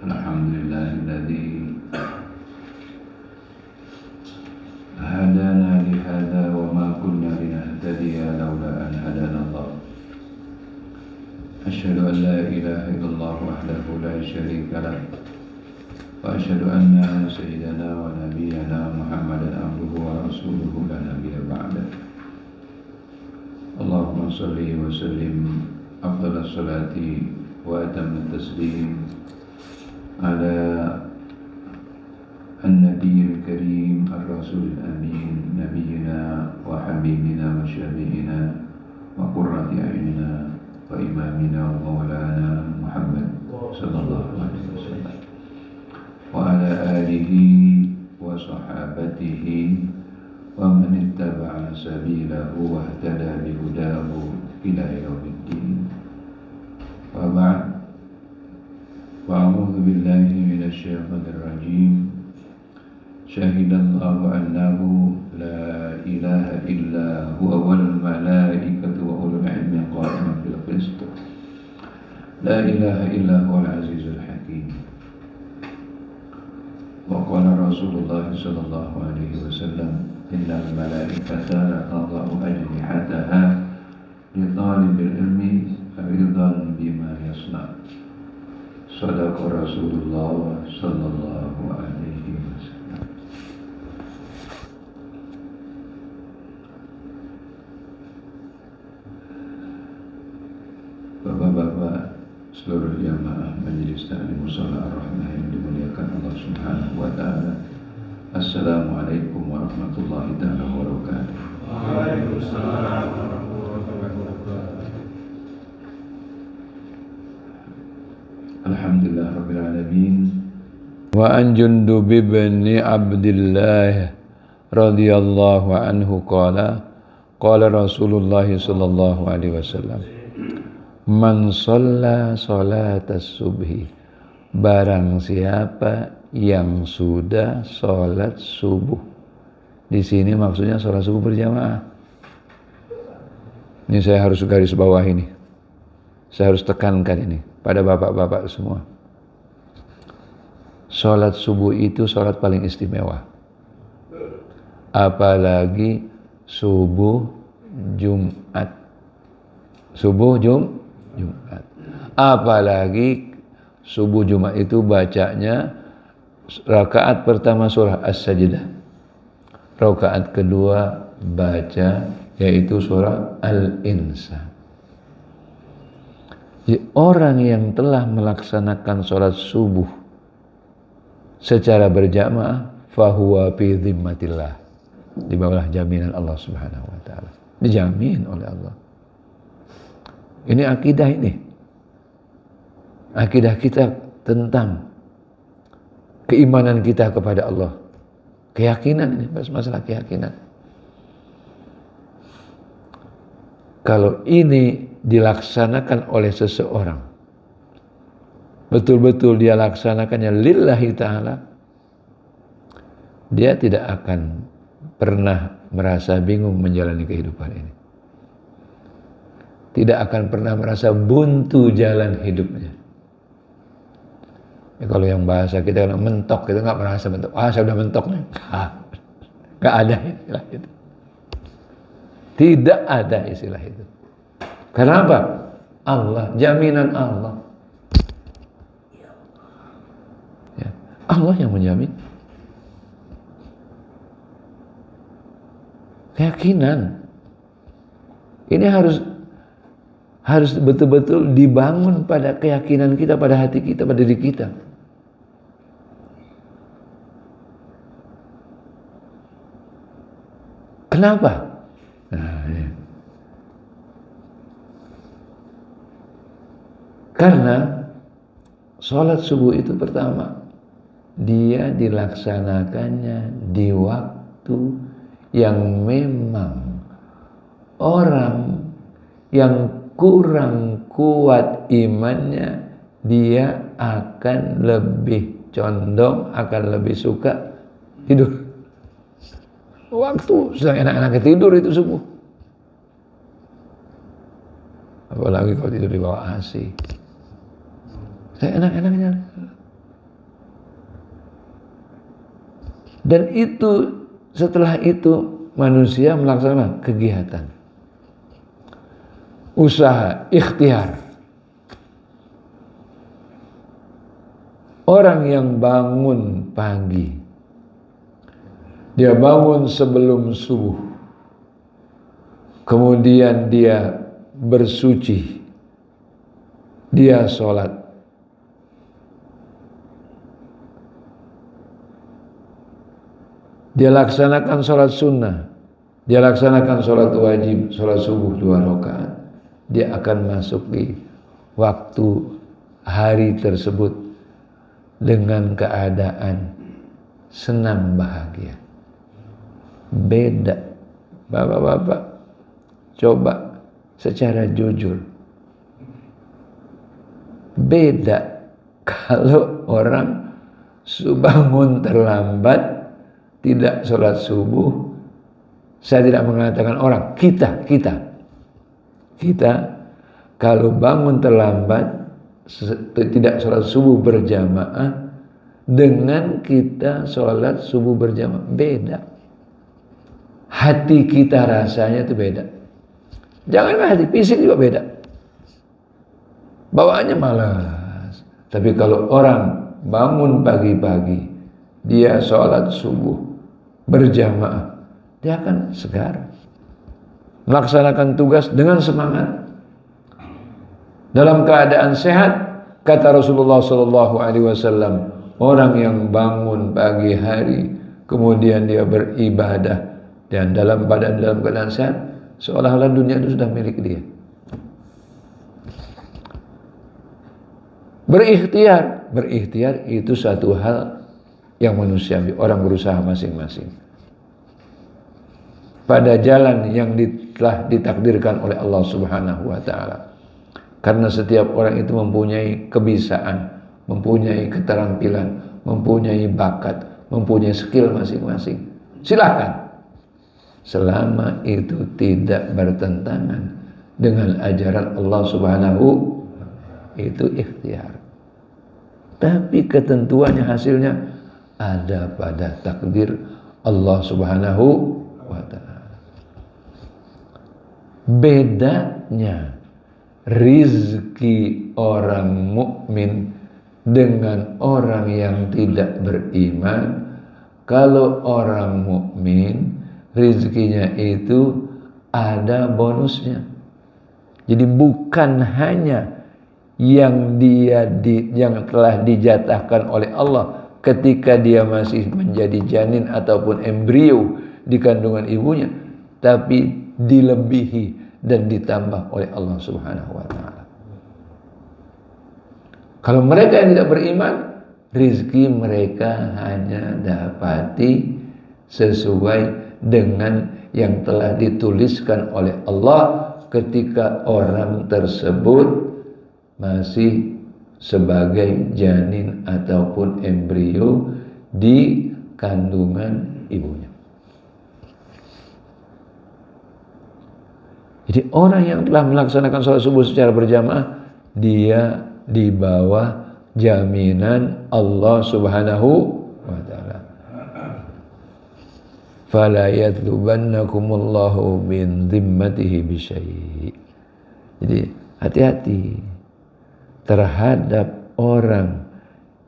Alhamdulillahilladzi hadana li hadza wa ma kunna linahtadiya laula an hadana Allah. Asyhadu an la ilaha illallah wahdahu la syarika lah wa asyhadu anna sayyidana wa nabiyyana Muhammadan abduhu wa rasuluhu la nabiyya ba'da. Allahumma shalli wa sallim afdhalas salati wa atammat taslim ala an-nabiyil karim ar-rasulil amin nabiyyina wa habibina wa syafi'ina wa qurrati a'yunina wa imamina wa maulana Muhammad sallallahu alaihi wasallam wa ala alihi wa sahabatihi wa man ittaba'a sabilahu wa ihtada bihudahu ila yaumiddin. Wa ba'd. A'udzu billahi minasy syaithanir rajim. Syahidallahu annahu la ilaha illa huwa wal malaikatu wa ulul ilmi qa'iman bil qist. La ilaha illa huwal azizul hakim. Wa qala Rasulullah sallallahu alaihi wasallam innal malaikata tadau ajnihataha li talibil ilmi ridan bima yasna. Sadaqa Rasulullah sallallahu alaihi wasallam. Bapak-bapak, seluruh jamaah Majelis Ta'lim Mushola Ar-Rahmah yang dimuliakan Allah Subhanahu wa taala. Assalamualaikum warahmatullahi taala wabarakatuh. Waalaikumsalam warahmatullahi wabarakatuh. Alhamdulillah rabbil alamin. Wa an Jundub bin Abdullah radhiyallahu anhu qala Rasulullah sallallahu alaihi wasallam, man shalla salatas subhi, barang siapa yang sudah sholat subuh. Di sini maksudnya sholat subuh berjamaah. Ini saya harus garis bawah ini. Saya harus tekankan ini pada bapak-bapak semua. Sholat subuh itu sholat paling istimewa. Apalagi subuh Jumat. Subuh Jumat. Apalagi subuh Jumat itu bacanya rakaat pertama surah As-Sajdah, rakaat kedua baca yaitu surah Al-Insan. Jadi orang yang telah melaksanakan sholat subuh secara berjamaah fahuwa fi dhimmatillah, di bawah jaminan Allah Subhanahu wa taala, dijamin oleh Allah. Ini akidah, ini akidah kita tentang keimanan kita kepada Allah. Keyakinan, ini masalah keyakinan. Kalau ini dilaksanakan oleh seseorang, betul-betul dia laksanakannya lillahi ta'ala, dia tidak akan pernah merasa bingung menjalani kehidupan ini. Tidak akan pernah merasa buntu jalan hidupnya. Ya, kalau yang bahasa kita kalau mentok, kita nggak merasa mentok. Saya udah mentok nih. Nggak ada istilah itu. Tidak ada istilah itu. Kenapa? Allah, jaminan Allah. Ya, Allah yang menjamin. Keyakinan. Ini harus betul-betul dibangun pada keyakinan kita, pada hati kita, pada diri kita. Kenapa? Nah, karena sholat subuh itu pertama, dia dilaksanakannya di waktu yang memang orang yang kurang kuat imannya, dia akan lebih condong, akan lebih suka tidur. Waktu sedang enak-enaknya tidur itu subuh. Apalagi kalau tidur di bawah AC. Saya enak-enaknya. Dan itu setelah itu manusia melaksanakan kegiatan, usaha, ikhtiar. Orang yang bangun pagi, dia bangun sebelum subuh, kemudian dia bersuci, dia sholat, dia laksanakan sholat sunnah, dia laksanakan sholat wajib, sholat subuh 2 rakaat, dia akan masuk di waktu hari tersebut dengan keadaan senang bahagia. Beda, bapak-bapak, coba secara jujur, beda kalau orang bangun terlambat, tidak sholat subuh. Saya tidak mengatakan orang, kita kalau bangun terlambat, tidak sholat subuh berjamaah, dengan kita sholat subuh berjamaah beda. Hati kita rasanya itu beda. Jangankan hati, fisik juga beda. Bawaannya malas. Tapi kalau orang bangun pagi-pagi, dia sholat subuh berjamaah, dia akan segar, melaksanakan tugas dengan semangat, dalam keadaan sehat. Kata Rasulullah SAW, orang yang bangun pagi hari kemudian dia beribadah dan dalam keadaan sehat, seolah-olah dunia itu sudah milik dia. Berikhtiar itu satu hal yang manusiawi, orang berusaha masing-masing pada jalan yang telah ditakdirkan oleh Allah Subhanahu wa taala. Karena setiap orang itu mempunyai kebiasaan, mempunyai keterampilan, mempunyai bakat, mempunyai skill masing-masing. Silakan, selama itu tidak bertentangan dengan ajaran Allah Subhanahu, itu ikhtiar. Tapi ketentuannya, hasilnya ada pada takdir Allah Subhanahu wa ta'ala. Bedanya rizki orang mukmin dengan orang yang tidak beriman. Kalau orang mukmin, rizkinya itu ada bonusnya. Jadi bukan hanya yang yang telah dijatahkan oleh Allah ketika dia masih menjadi janin ataupun embrio di kandungan ibunya, tapi dilebihi dan ditambah oleh Allah Subhanahu wa ta'ala. Kalau mereka yang tidak beriman, rizki mereka hanya dapati sesuai dengan yang telah dituliskan oleh Allah ketika orang tersebut masih sebagai janin ataupun embrio di kandungan ibunya. Jadi orang yang telah melaksanakan sholat subuh secara berjamaah, dia di bawah jaminan Allah Subhanahu wa ta'ala. Fala yatlubannakumullahu min dhimmatihi bisyai'. Jadi hati-hati terhadap orang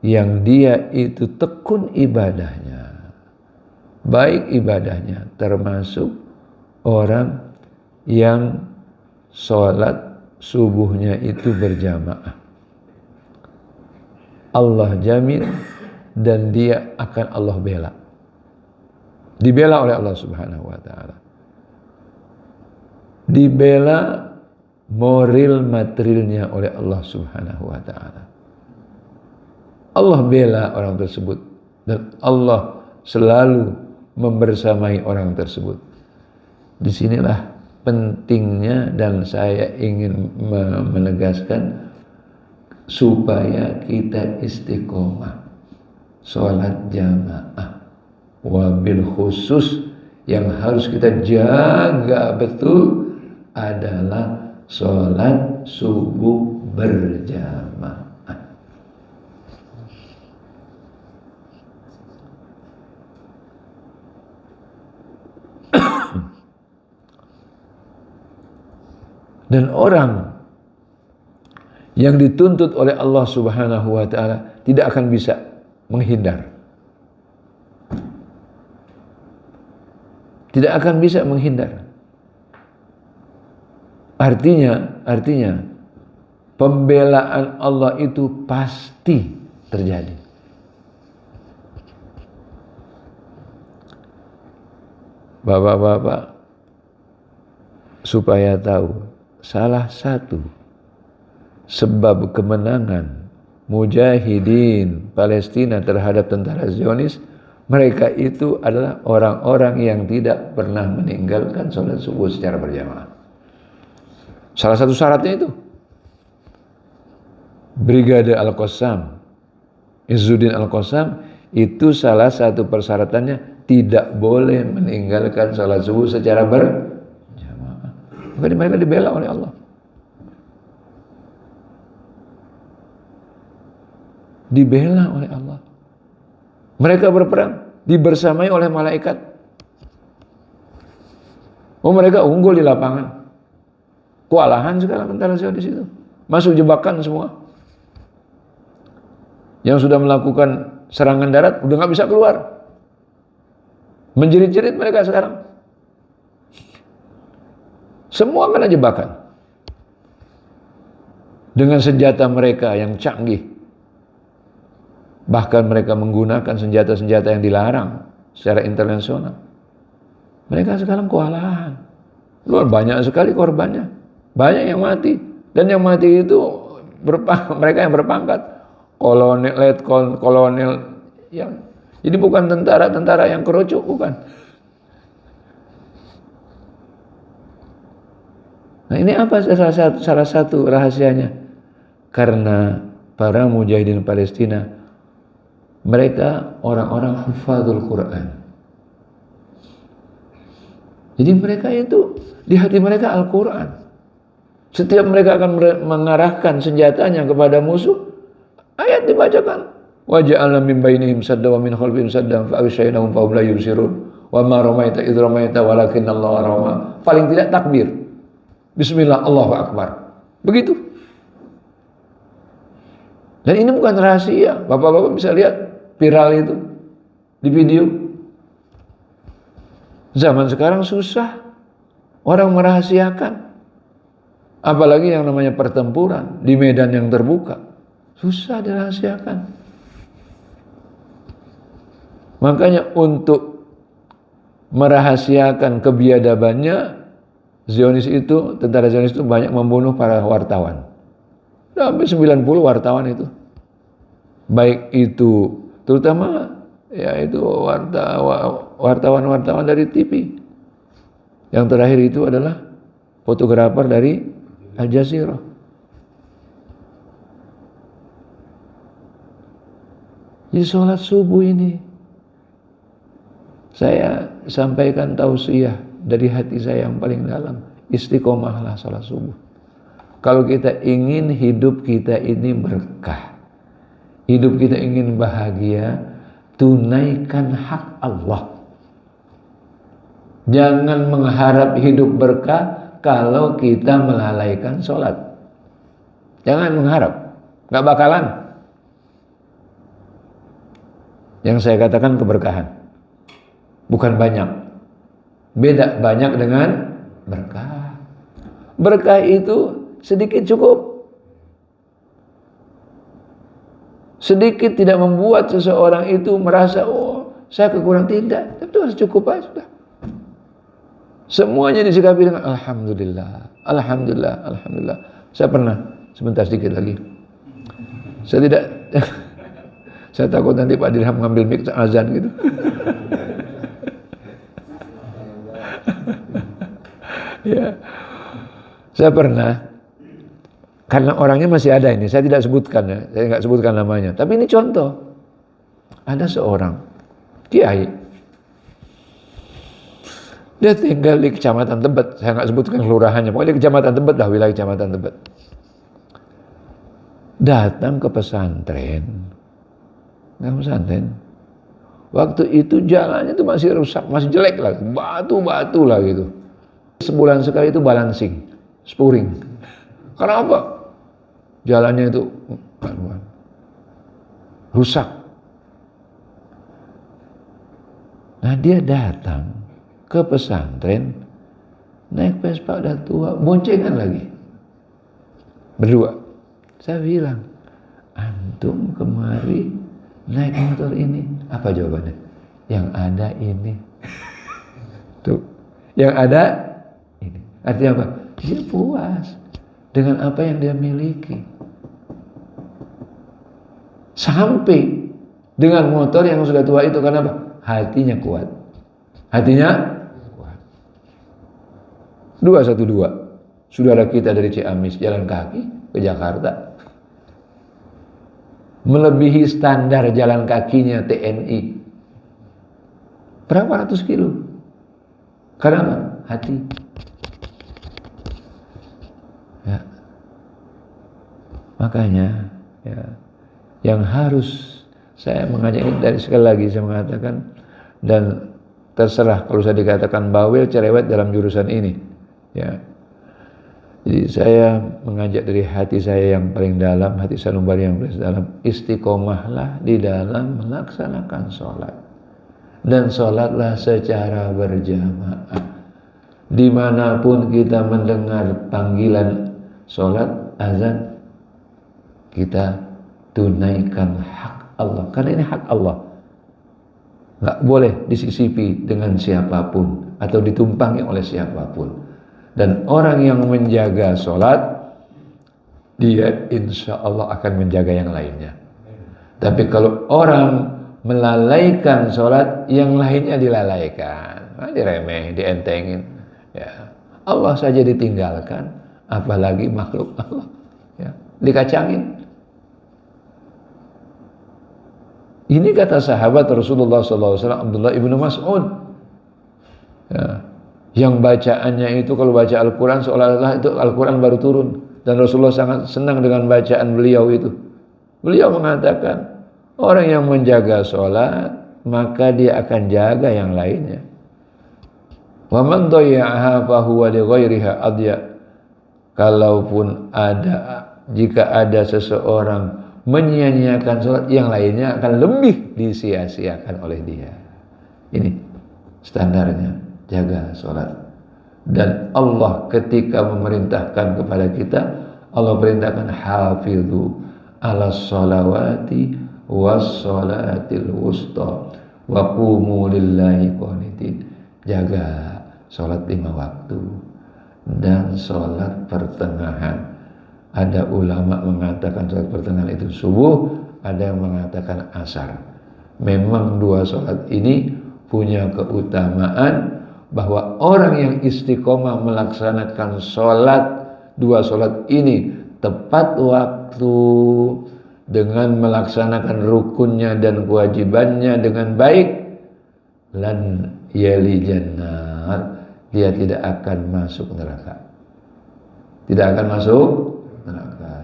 yang dia itu tekun ibadahnya, baik ibadahnya, termasuk orang yang sholat subuhnya itu berjamaah. Allah jamin dan dia akan Allah bela. Dibela oleh Allah Subhanahu wa ta'ala. Dibela moral materialnya oleh Allah Subhanahu wa ta'ala. Allah bela orang tersebut dan Allah selalu membersamai orang tersebut. Disinilah pentingnya, dan saya ingin menegaskan supaya kita istiqomah sholat jamaah. Wabil khusus yang harus kita jaga betul adalah sholat subuh berjamaah. Dan orang yang dituntut oleh Allah Subhanahu wa taala tidak akan bisa menghindar. Tidak akan bisa menghindar. Artinya pembelaan Allah itu pasti terjadi. Bapak-bapak, supaya tahu, salah satu sebab kemenangan mujahidin Palestina terhadap tentara Zionis, mereka itu adalah orang-orang yang tidak pernah meninggalkan sholat subuh secara berjamaah. Salah satu syaratnya itu. Brigade Al-Qassam, Izzuddin Al-Qassam, itu salah satu persyaratannya tidak boleh meninggalkan sholat subuh secara berjamaah. Maka mereka dibela oleh Allah. Dibela oleh Allah. Mereka berperang, dibersamai oleh malaikat. Oh, mereka unggul di lapangan. Kewalahan sekarang tentara Zionis itu. Masuk jebakan semua. Yang sudah melakukan serangan darat udah nggak bisa keluar. Menjerit-jerit mereka sekarang. Semua kena jebakan. Dengan senjata mereka yang canggih. Bahkan mereka menggunakan senjata-senjata yang dilarang secara internasional. Mereka sekarang kewalahan. Luar banyak sekali korbannya. Banyak yang mati. Dan yang mati itu mereka yang berpangkat kolonel yang jadi bukan tentara-tentara yang kerucuk, bukan. Nah, ini apa salah satu rahasianya? Karena para mujahidin Palestina, mereka orang-orang hufadzul Quran. Jadi mereka itu di hati mereka Al-Quran. Setiap mereka akan mengarahkan senjatanya kepada musuh, ayat dibacakan. Wa ja'alna min bainihim sadda wa min khalfihim saddan fa aghshaynahum fa hum la yubsirun wa ma ramaita idh ramaita walakinna Allah rama. Paling tidak takbir. Bismillah, Allahu akbar. Begitu. Dan ini bukan rahasia. Bapak-bapak bisa lihat viral itu di video. Zaman sekarang susah orang merahasiakan. Apalagi yang namanya pertempuran di medan yang terbuka. Susah dirahasiakan. Makanya untuk merahasiakan kebiadabannya, tentara Zionis itu banyak membunuh para wartawan. Sampai 90 wartawan itu. Baik itu terutama yaitu wartawan-wartawan dari TV. Yang terakhir itu adalah fotografer dari Al Jazeera. Di sholat subuh ini saya sampaikan tausiah dari hati saya yang paling dalam. Istiqomahlah sholat subuh. Kalau kita ingin hidup kita ini berkah, hidup kita ingin bahagia, tunaikan hak Allah. Jangan mengharap hidup berkah kalau kita melalaikan sholat. Jangan mengharap, gak bakalan. Yang saya katakan keberkahan, bukan banyak. Beda banyak dengan berkah. Berkah itu sedikit cukup. Sedikit tidak membuat seseorang itu merasa, oh saya kekurangan, tidak. Tapi itu harus cukup aja sudah. Semuanya disikapi dengan alhamdulillah, alhamdulillah, alhamdulillah. Saya pernah, sebentar sedikit lagi. Saya tidak saya takut nanti Pak Dirham ngambil mic azan gitu. Ya. Saya pernah, karena orangnya masih ada ini, saya tidak sebutkan ya, saya nggak sebutkan namanya. Tapi ini contoh, ada seorang kiai, dia tinggal di Kecamatan Tebet, saya nggak sebutkan kelurahannya, pokoknya di Kecamatan Tebet dah, wilayah Kecamatan Tebet. Datang ke pesantren, waktu itu jalannya itu masih rusak, masih jelek lah, batu-batu lah gitu. Sebulan sekali itu balancing. spuring. Karena apa? Jalannya itu rusak. Nah dia datang ke pesantren, naik Vespa udah tua, boncengan lagi. Berdua. Saya bilang, antum kemari naik motor ini. Apa jawabannya? Yang ada ini. Tuh. Yang ada ini. Artinya apa? Dia puas dengan apa yang dia miliki. Sampai dengan motor yang sudah tua itu, karena apa? Hatinya kuat. Hatinya kuat. 212. Saudara kita dari Ciamis jalan kaki ke Jakarta. Melebihi standar jalan kakinya TNI. Berapa ratus kilo? Karena apa? Hati. Ya. Makanya ya, yang harus saya mengajak ini, dari sekali lagi saya mengatakan, dan terserah kalau saya dikatakan bawel cerewet dalam jurusan ini, ya. Jadi saya mengajak dari hati saya yang paling dalam, hati sanubari yang paling dalam, istiqomahlah di dalam melaksanakan sholat, dan sholatlah secara berjamaah. Dimanapun kita mendengar panggilan sholat, azan, kita tunaikan hak Allah, karena ini hak Allah. Nggak boleh disisipi dengan siapapun atau ditumpangi oleh siapapun. Dan orang yang menjaga sholat, dia insya Allah akan menjaga yang lainnya. Tapi kalau orang melalaikan sholat, yang lainnya dilalaikan, diremeh, dientengin, ya. Allah saja ditinggalkan, apalagi makhluk Allah, ya, dikacangin. Ini kata sahabat Rasulullah SAW, Abdullah ibnu Mas'ud, ya, yang bacaannya itu kalau baca Al-Quran seolah-olah itu Al-Quran baru turun, dan Rasulullah sangat senang dengan bacaan beliau itu. Beliau mengatakan, orang yang menjaga sholat, maka dia akan jaga yang lainnya. Wa man dhayya'aha fa huwa li ghairiha adya. Kalaupun jika ada seseorang menyia-nyiakan sholat, yang lainnya akan lebih disia-siakan oleh dia. Ini standarnya, jaga sholat. Dan Allah ketika memerintahkan kepada kita, Allah perintahkan hafidhu ala sholawati was sholatil wusta wa qumu lillahi qanitin. Jaga sholat 5 waktu dan sholat pertengahan. Ada ulama mengatakan sholat pertengahan itu subuh, ada yang mengatakan asar. Memang 2 sholat ini punya keutamaan, bahwa orang yang istiqomah melaksanakan sholat, 2 sholat ini tepat waktu, dengan melaksanakan rukunnya dan kewajibannya dengan baik, lan yali jannah, dia tidak akan masuk neraka. Tidak akan masuk neraka.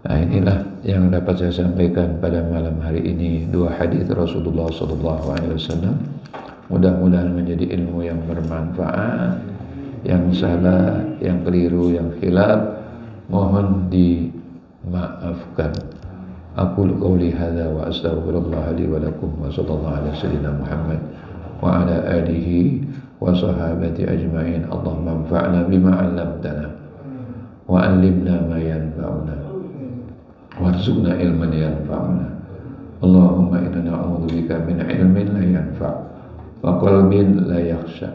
Nah, inilah yang dapat saya sampaikan pada malam hari ini, 2 hadis Rasulullah SAW. Mudah-mudahan menjadi ilmu yang bermanfaat. Yang salah, yang keliru, yang khilaf, mohon dimaafkan. Aqulu qawli hadza wa astaghfirullah li wa lakum, wa sallallahu ala sayyidina Muhammad wa ala alihi wa sahabati ajma'in. Allahumma anfa'na bima 'allamtana wa 'allimna ma yanfa'una warzuqna ilman yanfa'una. Allahumma inna na'udzubika min ilmin la yanfa' wa qalbin la yakhsha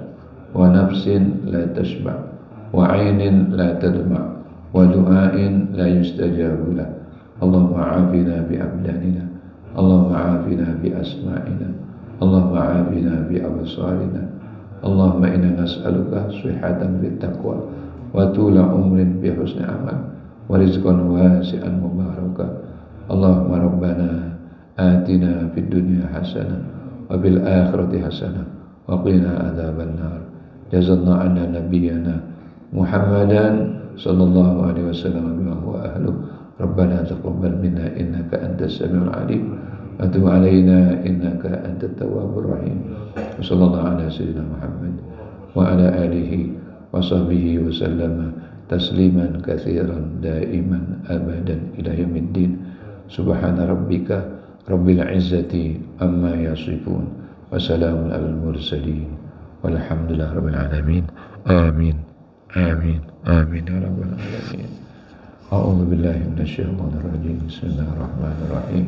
wa nafsin la tashba' wa 'ainin la tadma' wa du'ain la yustajabu lah. Allahumma 'afina bi abdanina, Allahumma 'afina bi asma'ina, Allahumma 'afina bi absarina. Allahumma inna nas'aluka shihatan fit taqwa wa tula umrin bi husni amal wa rizqan wasi'an mubaraka. Allahumma rabbana atina fid dunya hasanah wa bil akhirati hasanah wa qina adzaban nar. Jazallahu anna nabiyyana Muhammadan sallallahu alaihi wasallam bima huwa ahluh. Rabbana taqabbal minna innaka antas samiul alim wa tub alaina innaka antat tawwabur rahim. Sallallahu ala sayyidina Muhammad wa ala alihi wa sahbihi wa sallama tasliman katsiran daiman abadan ila yaumiddin. Subhana rabbika rabbil izzati amma yasifun wa salamun alal mursalin walhamdulillahi rabbil alamin. Amin amin amin ya rabbal alamin. A'udzu billahi minasyaitonir rajim. Bismillahirrahmanirrahim.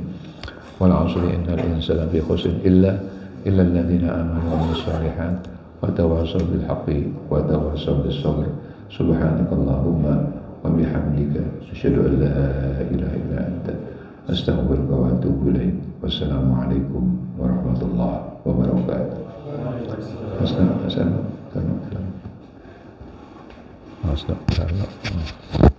Wal 'asri innal insana lafi khusr illa alladziina aamanu wa 'amilus shalihaati wa tawassaw bil haqqi wa tawassaw bis sabr. Subhanakallahumma wa bihamdika asyhadu an la ilaha illa anta astaghfiruka wa atubu ilaik. Wassalamu alaikum warahmatullahi wabarakatuh. Assalamualaikum warahmatullahi wabarakatuh.